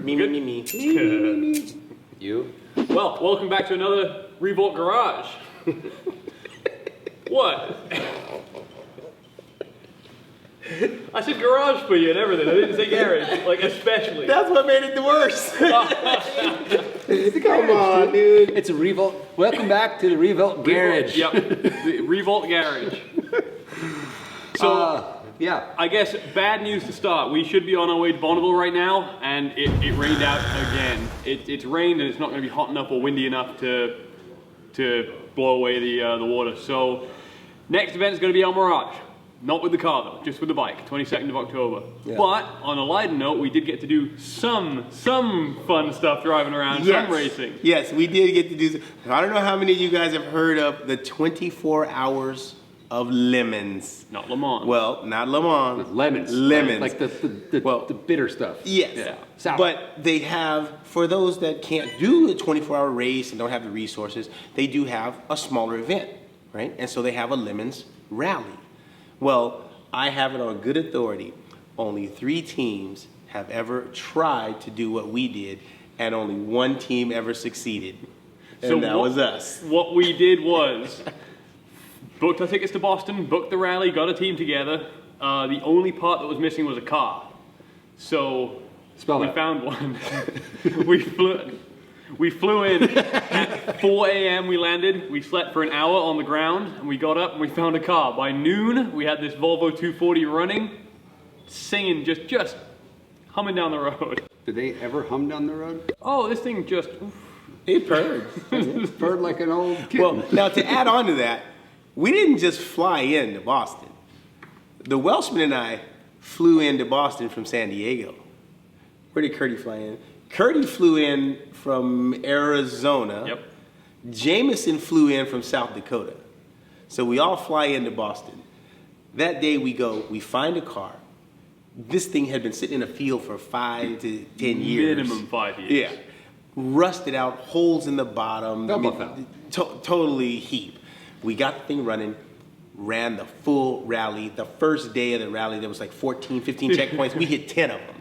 Me. You? Well, welcome back to another Revolt Garage. What? I said garage for you and everything. I didn't say garage, like especially. That's what made it worse. Come on, dude. It's a Revolt. Welcome back to the Revolt Garage. Yep, the Revolt Garage. So, yeah. I guess bad news to start. We should be on our way to Bonneville right now, and it rained out again. It's rained and it's not going to be hot enough or windy enough to blow away the water. So, next event is going to be El Mirage. Not with the car though, just with the bike, 22nd of October. Yeah. But on a lighter note, we did get to do some fun stuff driving around, some racing. Yes, we did get to do. I don't know how many of you guys have heard of the 24 hours of lemons. Not Le Mans. Well, not Le Mans. Lemons. Lemons. Like the bitter stuff. Yes. Yeah. Sour. But they have, for those that can't do a 24-hour race and don't have the resources, they do have a smaller event, right? And so they have a lemons rally. Well, I have it on good authority. Only 3 teams have ever tried to do what we did, and only 1 team ever succeeded. And so that was us. What we did was booked our tickets to Boston, booked the rally, got a team together. The only part that was missing was a car. So we found one. We flew in at 4 a.m. we landed. We slept for an hour on the ground and we got up and we found a car. By noon, we had this Volvo 240 running, singing, just humming down the road. Did they ever hum down the road? Oh, this thing just... It purred. It purred like an old kid. Well, now to add on to that, we didn't just fly into Boston. The Welshman and I flew into Boston from San Diego. Where did Curdy fly in? Curdy flew in from Arizona. Yep. Jameson flew in from South Dakota. So we all fly into Boston. That day we find a car. This thing had been sitting in a field for 5 to 10 years. Minimum 5 years. Yeah. Rusted out, holes in the bottom. Totally heap. We got the thing running, ran the full rally. The first day of the rally, there was like 14, 15 checkpoints. We hit 10 of them.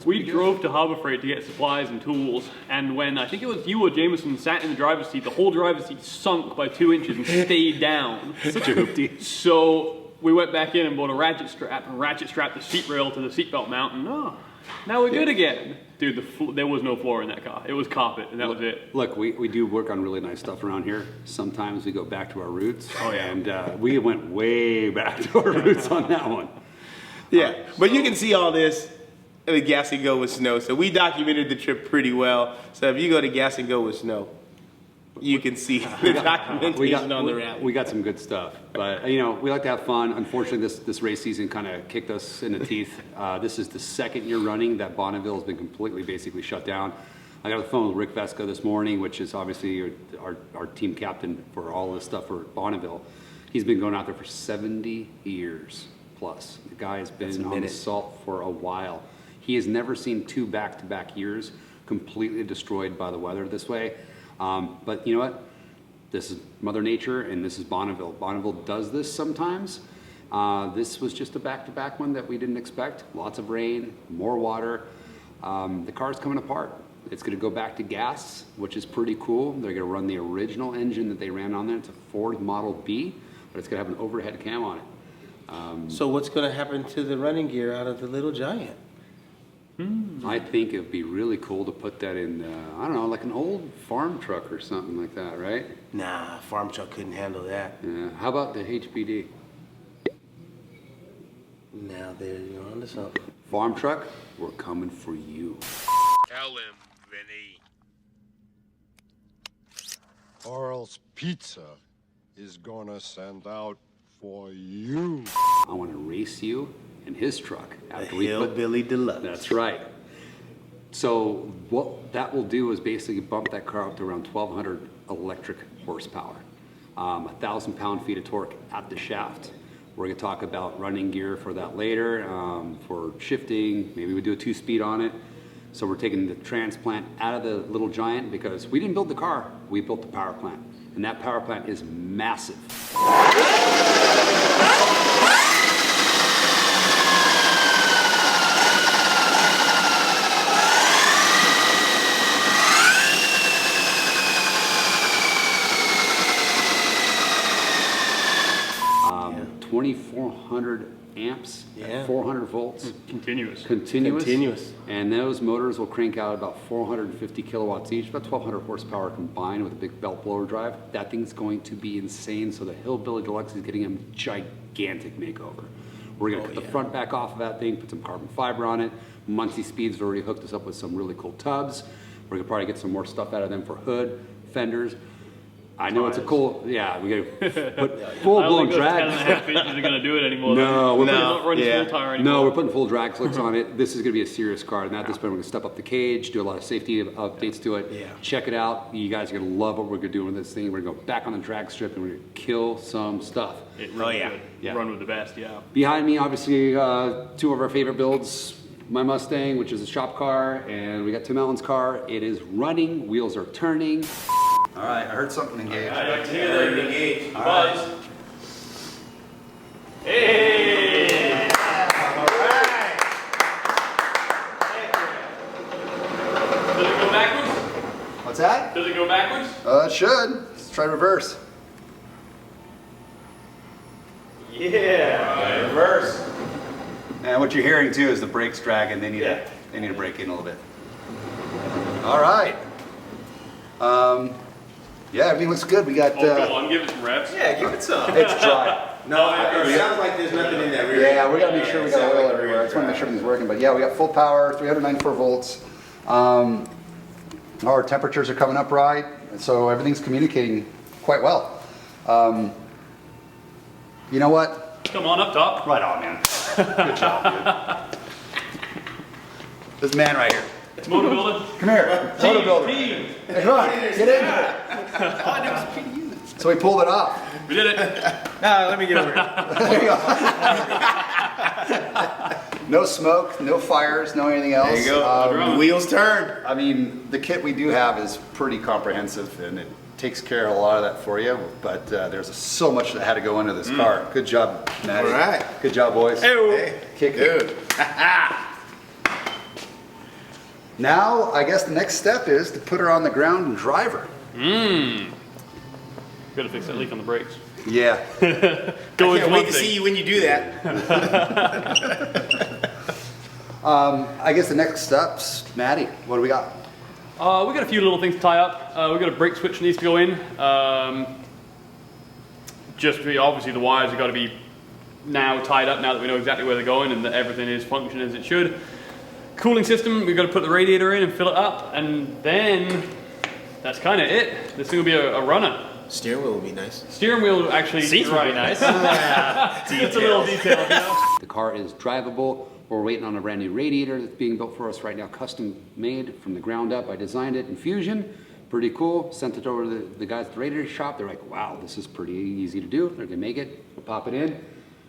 We drove to Harbor Freight to get supplies and tools, and when I think it was you or Jameson sat in the driver's seat, the whole driver's seat sunk by 2 inches and stayed down. Such a hoopty. So we went back in and bought a ratchet strap and ratchet strapped the seat rail to the seatbelt mount, and now we're good again. Dude, there was no floor in that car. It was carpet, and that was it. Look, we do work on really nice stuff around here. Sometimes we go back to our roots. Oh, yeah. And we went way back to our roots on that one. Yeah, but you can see all this with Gas and Go with Snow. So we documented the trip pretty well. So if you go to Gas and Go with Snow, you can see the documentation on the rally. We got some good stuff, but we like to have fun. Unfortunately, this race season kind of kicked us in the teeth. This is the 2nd year running that Bonneville has been completely basically shut down. I got on the phone with Rick Vesco this morning, which is obviously our team captain for all this stuff for Bonneville. He's been going out there for 70 years plus. The guy has been on the salt for a while. He has never seen 2 back-to-back years completely destroyed by the weather this way. But you know what? This is Mother Nature and this is Bonneville. Bonneville does this sometimes. This was just a back-to-back one that we didn't expect. Lots of rain, more water. The car's coming apart. It's going to go back to gas, which is pretty cool. They're going to run the original engine that they ran on there. It's a Ford Model B, but it's going to have an overhead cam on it. So what's going to happen to the running gear out of the Little Giant? I think it would be really cool to put that in, I don't know, like an old farm truck or something like that, right? Nah, farm truck couldn't handle that. Yeah. How about the HBD? Now you're on to something. Farm truck, we're coming for you. Tell him, Vinny. Oral's Pizza is gonna send out for you. I want to race you in his truck. After we Hillbilly Deluxe. That's right. So what that will do is basically bump that car up to around 1,200 electric horsepower. 1,000 pound-feet of torque at the shaft. We're going to talk about running gear for that later, for shifting. Maybe we do a 2-speed on it. So we're taking the transplant out of the Little Giant because we didn't build the car, we built the power plant. And that power plant is massive. 400 amps Yeah. at 400 volts. Continuous. Continuous. And those motors will crank out about 450 kilowatts each, about 1,200 horsepower combined with a big belt blower drive. That thing's going to be insane. So the Hillbilly Deluxe is getting a gigantic makeover. We're going to cut the front back off of that thing, put some carbon fiber on it. Muncie Speed's already hooked us up with some really cool tubs. We're going to probably get some more stuff out of them for hood, fenders. I know it's a cool, yeah, we got to put full-blown drag. I don't think those 10.5 inches are going to do it anymore. No, we're not running full tire anymore. No, we're putting full drag slicks on it. This is going to be a serious car. And at this point, we're going to step up the cage, do a lot of safety updates to it. Yeah. Check it out. You guys are going to love what we're going to do with this thing. We're going to go back on the drag strip and we're going to kill some stuff. It runs yeah. good. Yeah. Run with the best, yeah. Behind me, obviously, two of our favorite builds. My Mustang, which is a shop car, and we got Tim Allen's car. It is running, wheels are turning. All right, I heard something engaged. I'd like to hear that engaged. Buzz. Hey! Does it go backwards? What's that? Does it go backwards? It should. Let's try reverse. Yeah. Reverse. And what you're hearing too is the brakes dragging. They need to brake in a little bit. All right. Yeah, everything looks good. We got. Oh, go on, give it some reps. Yeah, give it some. It's dry. No, it sounds like there's nothing in that rear. Yeah, we gotta make sure we got oil everywhere. I just want to make sure everything's working. But yeah, we got full power, 394 volts. Our temperatures are coming up right, so everything's communicating quite well. You know what? Come on up top. Right on, man. Good job, dude. This man right here. Motor builder. Come here. Motor builder. Team. Hey, come on. Get in here. So we pulled it off. We did it. No, let me get over here. There you go. No smoke, no fires, no anything else. There you go. The wheels turn. I mean, the kit we do have is pretty comprehensive and it takes care of a lot of that for you, but there's so much that had to go into this car. Good job, Maddie. All right. Good job, boys. Hey, Kick it. dude. Now, I guess the next step is to put her on the ground and drive her. Gotta fix that leak on the brakes. Yeah. I can't wait to see you when you do that. I guess the next steps, Maddie, what do we got? We got a few little things to tie up. We got a brake switch that needs to go in. Obviously the wires have got to be now tied up now that we know exactly where they're going and that everything is functioning as it should. Cooling system, we've got to put the radiator in and fill it up, and then that's kind of it. This thing will be a runner. Steering wheel will be nice. Steering wheel actually. Seats would be nice. It's a little detail, you know? The car is drivable. We're waiting on a brand new radiator that's being built for us right now, custom made from the ground up. I designed it in Fusion. Pretty cool. Sent it over to the guys at the radiator shop. They're like, wow, this is pretty easy to do. They're gonna make it. We'll pop it in.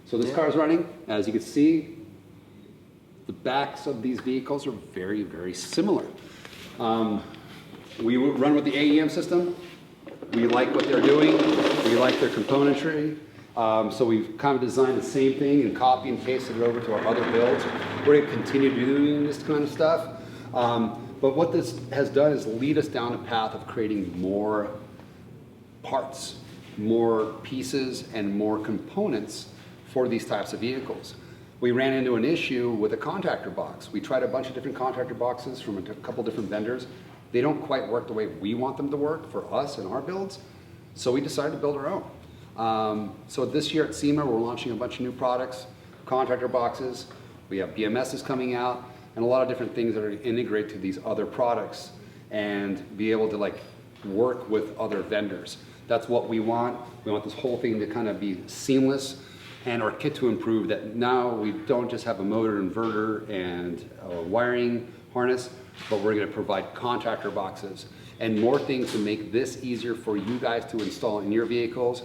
So this car is running. As you can see, the backs of these vehicles are very, very similar. We run with the AEM system. We like what they're doing. We like their componentry. So we've kind of designed the same thing and copy and pasted it over to our other builds. We're going to continue doing this kind of stuff. But what this has done is lead us down a path of creating more parts, more pieces, and more components for these types of vehicles. We ran into an issue with a contactor box. We tried a bunch of different contactor boxes from a couple different vendors. They don't quite work the way we want them to work for us and our builds. So we decided to build our own. So this year at SEMA, we're launching a bunch of new products, contactor boxes. We have BMSs coming out and a lot of different things that are integrated to these other products and be able to like work with other vendors. That's what we want. We want this whole thing to kind of be seamless and our kit to improve that now we don't just have a motor inverter and a wiring harness, but we're going to provide contactor boxes and more things to make this easier for you guys to install in your vehicles.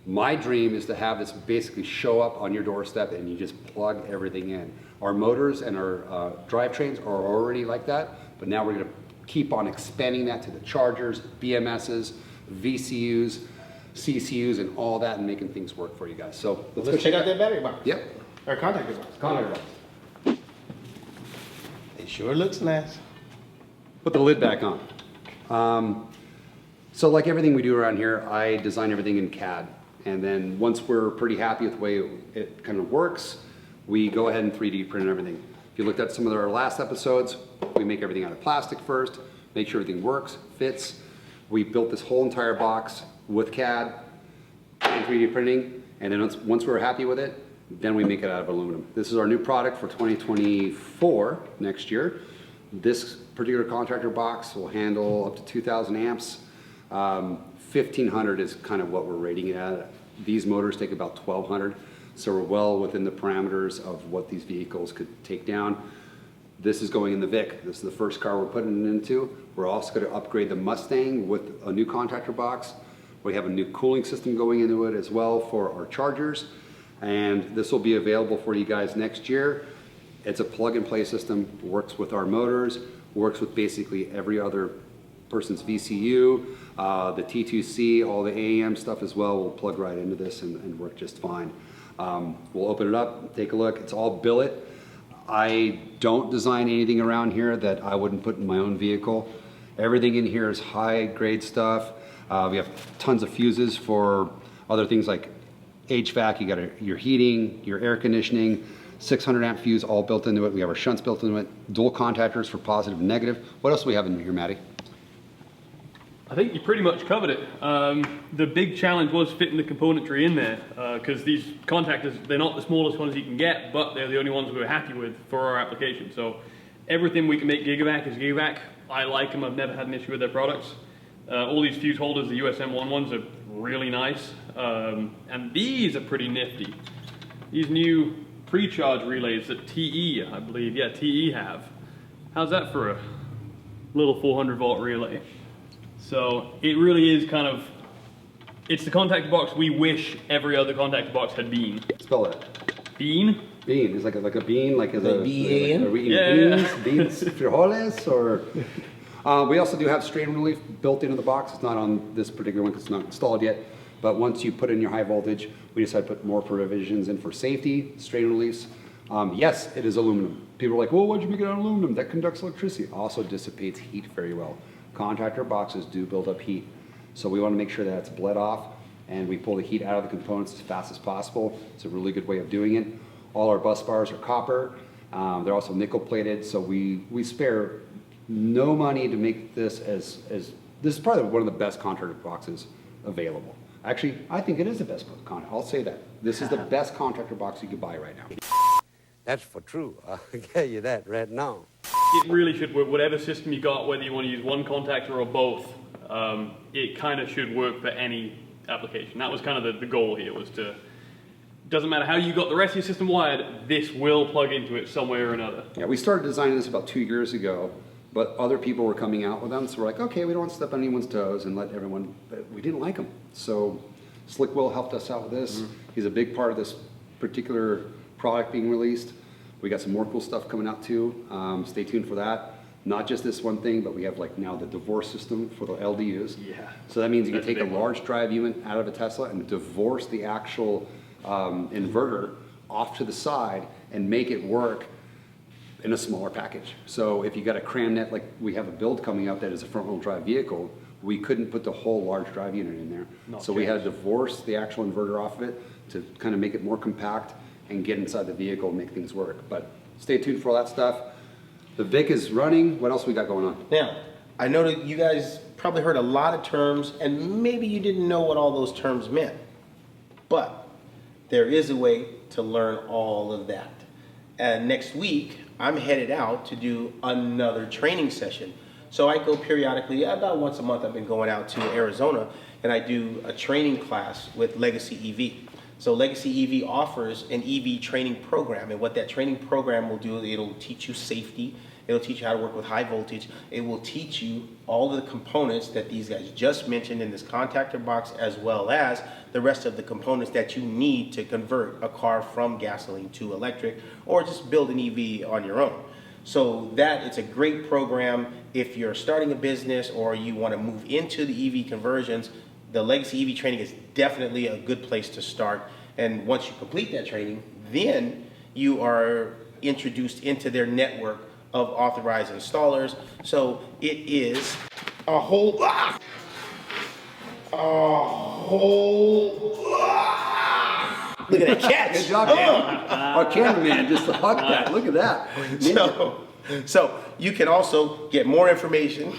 My dream is to have this basically show up on your doorstep and you just plug everything in. Our motors and our drivetrains are already like that, but now we're going to keep on expanding that to the chargers, BMSs, VCUs, CCUs, and all that, and making things work for you guys. So Let's check out that battery box. Yep. Or contactor box. Contactor box. It sure looks nice. Put the lid back on. So like everything we do around here, I design everything in CAD. And then once we're pretty happy with the way it kind of works, we go ahead and 3D print everything. If you looked at some of our last episodes, we make everything out of plastic first, make sure everything works, fits. We built this whole entire box with CAD and 3D printing, and then once we're happy with it, then we make it out of aluminum. This is our new product for 2024, next year. This particular contractor box will handle up to 2,000 amps. 1,500 is kind of what we're rating it at. These motors take about 1,200, so we're well within the parameters of what these vehicles could take down. This is going in the Vic. This is the first car we're putting it into. We're also going to upgrade the Mustang with a new contractor box. We have a new cooling system going into it as well for our chargers, and this will be available for you guys next year. It's a plug-and-play system, works with our motors, works with basically every other person's VCU, the T2C, all the AEM stuff as well will plug right into this and work just fine. We'll open it up, take a look. It's all billet. I don't design anything around here that I wouldn't put in my own vehicle. Everything in here is high grade stuff. We have tons of fuses for other things like HVAC, you got your heating, your air conditioning, 600 amp fuse all built into it. We have our shunts built into it, dual contactors for positive and negative. What else do we have in here, Matty? I think you pretty much covered it. The big challenge was fitting the componentry in there, because these contactors, they're not the smallest ones you can get, but they're the only ones we're happy with for our application. So everything we can make gigavac is gigavac. I like them, I've never had an issue with their products. All these fuse holders, the USM1 ones, are really nice. And these are pretty nifty. These new pre-charge relays that TE, I believe, yeah, TE have. How's that for a little 400 volt relay? So it really is kind of, it's the contactor box we wish every other contactor box had been. Spell it. Bean? Bean, it's like a bean, like as a B-A-N? are we eating Yeah. beans frijoles, or we also do have strain relief built into the box. It's not on this particular one because it's not installed yet, but once you put in your high voltage, we decided to put more provisions in for safety, strain reliefs. Yes, it is aluminum. People are like, well, why'd you make it out of aluminum? That conducts electricity. Also dissipates heat very well. Contractor boxes do build up heat, so we want to make sure that it's bled off and we pull the heat out of the components as fast as possible. It's a really good way of doing it. All our bus bars are copper. They're also nickel plated, so we spare no money to make this as this is probably one of the best contractor boxes available. Actually, I think it is the best contractor. I'll say that. This is the best contractor box you could buy right now. That's for true. I'll tell you that right now. It really should work, whatever system you got, whether you want to use one contactor or both, it kind of should work for any application. That was kind of the goal here, was to, doesn't matter how you got the rest of your system wired, this will plug into it some way or another. Yeah, we started designing this about 2 years ago, but other people were coming out with them, so we're like, okay, we don't want to step on anyone's toes and let everyone, but we didn't like them. So Slick Will helped us out with this. He's a big part of this particular product being released. We got some more cool stuff coming out too. Stay tuned for that. Not just this one thing, but we have like now the divorce system for the LDUs. Yeah. So that means you can That's take a a big one. large drive unit out of a Tesla and divorce the actual inverter off to the side and make it work in a smaller package. So if you got a cram net, like we have a build coming up that is a front wheel drive vehicle, we couldn't put the whole large drive unit in there. So we had to divorce the actual inverter off of it to kind of make it more compact and get inside the vehicle and make things work. But stay tuned for all that stuff. The Vic is running. What else we got going on? Now, I know that you guys probably heard a lot of terms, and maybe you didn't know what all those terms meant. But there is a way to learn all of that. And next week, I'm headed out to do another training session. So I go periodically, about once a month I've been going out to Arizona, and I do a training class with Legacy EV. So Legacy EV offers an EV training program, and what that training program will do, it'll teach you safety, it'll teach you how to work with high voltage, it will teach you all of the components that these guys just mentioned in this contactor box, as well as the rest of the components that you need to convert a car from gasoline to electric, or just build an EV on your own. So it's a great program if you're starting a business or you want to move into the EV conversions. The Legacy EV training is definitely a good place to start. And once you complete that training, then you are introduced into their network of authorized installers. So it is a whole, Oh, look at that catch. Good job, man. Our cameraman just hugged that. Look at that. So you can also get more information,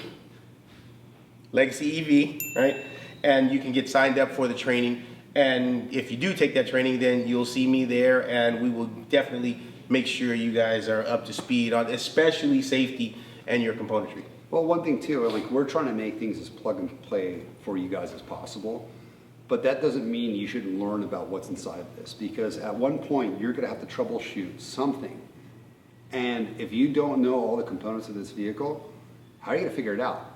Legacy EV, right? And you can get signed up for the training. And if you do take that training, then you'll see me there, and we will definitely make sure you guys are up to speed on especially safety and your componentry. Well, one thing too, like we're trying to make things as plug and play for you guys as possible, but that doesn't mean you shouldn't learn about what's inside of this, because at one point you're gonna have to troubleshoot something. And if you don't know all the components of this vehicle, how are you gonna figure it out?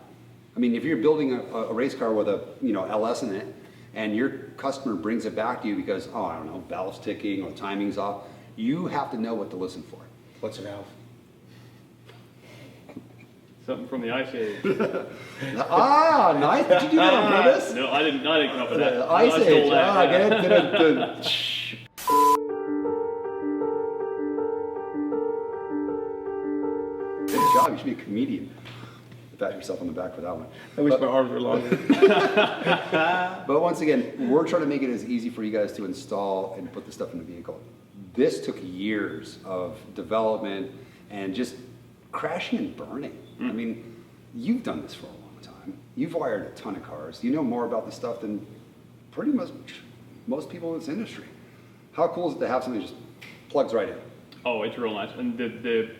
I mean, if you're building a race car with a LS in it, and your customer brings it back to you because, oh, I don't know, valve's ticking or timing's off, you have to know what to listen for. What's a valve? Something from the Ice Age. Ah, nice. Did you do that on purpose? No, I didn't cover that. Ice I stole Age. that, Ah, yeah. good. Good job. You should be a comedian. Pat yourself on the back for that one. I wish my arms were longer. But once again, we're trying to make it as easy for you guys to install and put the stuff in the vehicle. This took years of development and just crashing and burning. I mean, you've done this for a long time. You've wired a ton of cars. You know more about this stuff than pretty much most people in this industry. How cool is it to have something that just plugs right in? Oh, it's real nice. And the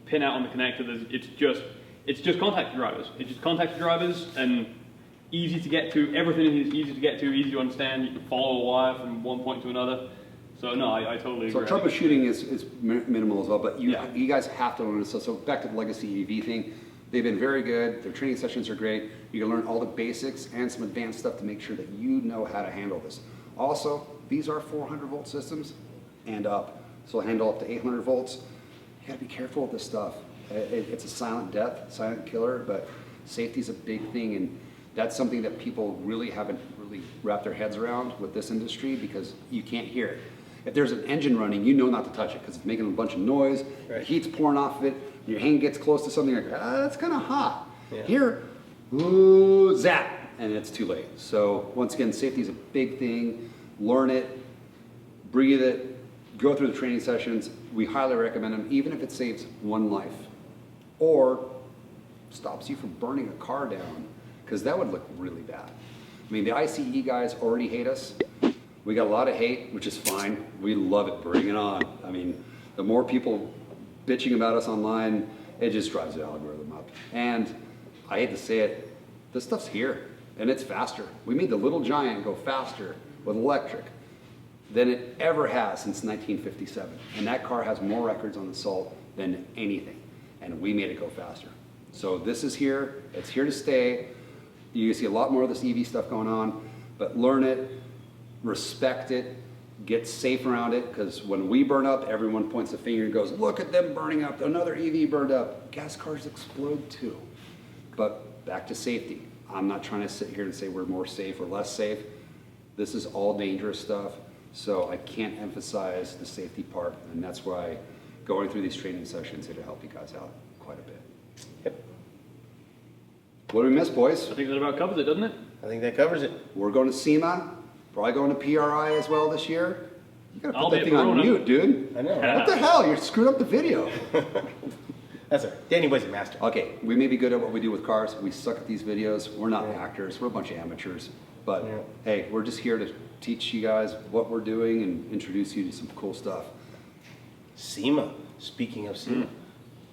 pin out on the connector, it's just contact drivers. It's just contact drivers and easy to get to. Everything is easy to get to, easy to understand. You can follow a wire from one point to another. So no, I totally agree. So troubleshooting is minimal as well, but you guys have to learn this. So back to the Legacy EV thing, they've been very good. Their training sessions are great. You can learn all the basics and some advanced stuff to make sure that you know how to handle this. Also, these are 400 volt systems and up. So handle up to 800 volts. You gotta be careful with this stuff. It's a silent death, silent killer, but safety's a big thing, and that's something that people really haven't really wrapped their heads around with this industry, because you can't hear it. If there's an engine running, you know not to touch it because it's making a bunch of noise, the heat's pouring off of it, your hand gets close to something, like, that's kind of hot. Yeah. Here, ooh, zap, and it's too late. So once again, safety is a big thing. Learn it, breathe it, go through the training sessions. We highly recommend them, even if it saves one life or stops you from burning a car down, because that would look really bad. I mean, the ICE guys already hate us. We got a lot of hate, which is fine. We love it. Bring it on. I mean, the more people bitching about us online, it just drives the algorithm up. And I hate to say it, this stuff's here, and it's faster. We made the Little Giant go faster with electric than it ever has since 1957. And that car has more records on the Salt than anything. And we made it go faster. So this is here. It's here to stay. You see a lot more of this EV stuff going on, but learn it, respect it, get safe around it, because when we burn up, everyone points a finger and goes, look at them burning up, another EV burned up. Gas cars explode too. But back to safety. I'm not trying to sit here and say we're more safe or less safe. This is all dangerous stuff, so I can't emphasize the safety part, and that's why going through these training sessions here to help you guys out quite a bit. Yep. What do we miss, boys? I think that about covers it, doesn't it? I think that covers it. We're going to SEMA, probably going to PRI as well this year. You gotta I'll put that be thing on Verona. mute, dude. I know. What the hell? You're screwing up the video. That's all right. Danny Boy's a master. Okay, we may be good at what we do with cars. We suck at these videos. We're not actors. We're a bunch of amateurs. But hey, we're just here to teach you guys what we're doing and introduce you to some cool stuff. SEMA. Speaking of SEMA,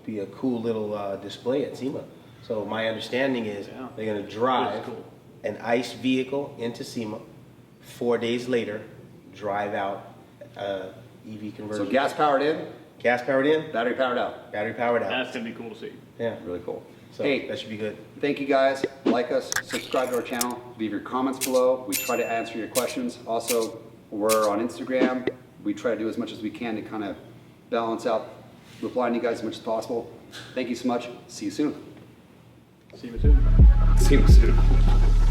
be a cool little display at SEMA. So my understanding is they're going to drive an ICE vehicle into SEMA. 4 days later, drive out EV conversion. So gas powered in, Gas powered in, battery powered out. battery powered out. That's gonna be cool to see. Yeah. Really cool. So Hey, that should be good. thank you guys. Like us, subscribe to our channel, leave your comments below. We try to answer your questions. Also, we're on Instagram. We try to do as much as we can to kind of balance out replying to you guys as much as possible. Thank you so much. See you soon. See you soon. See you soon.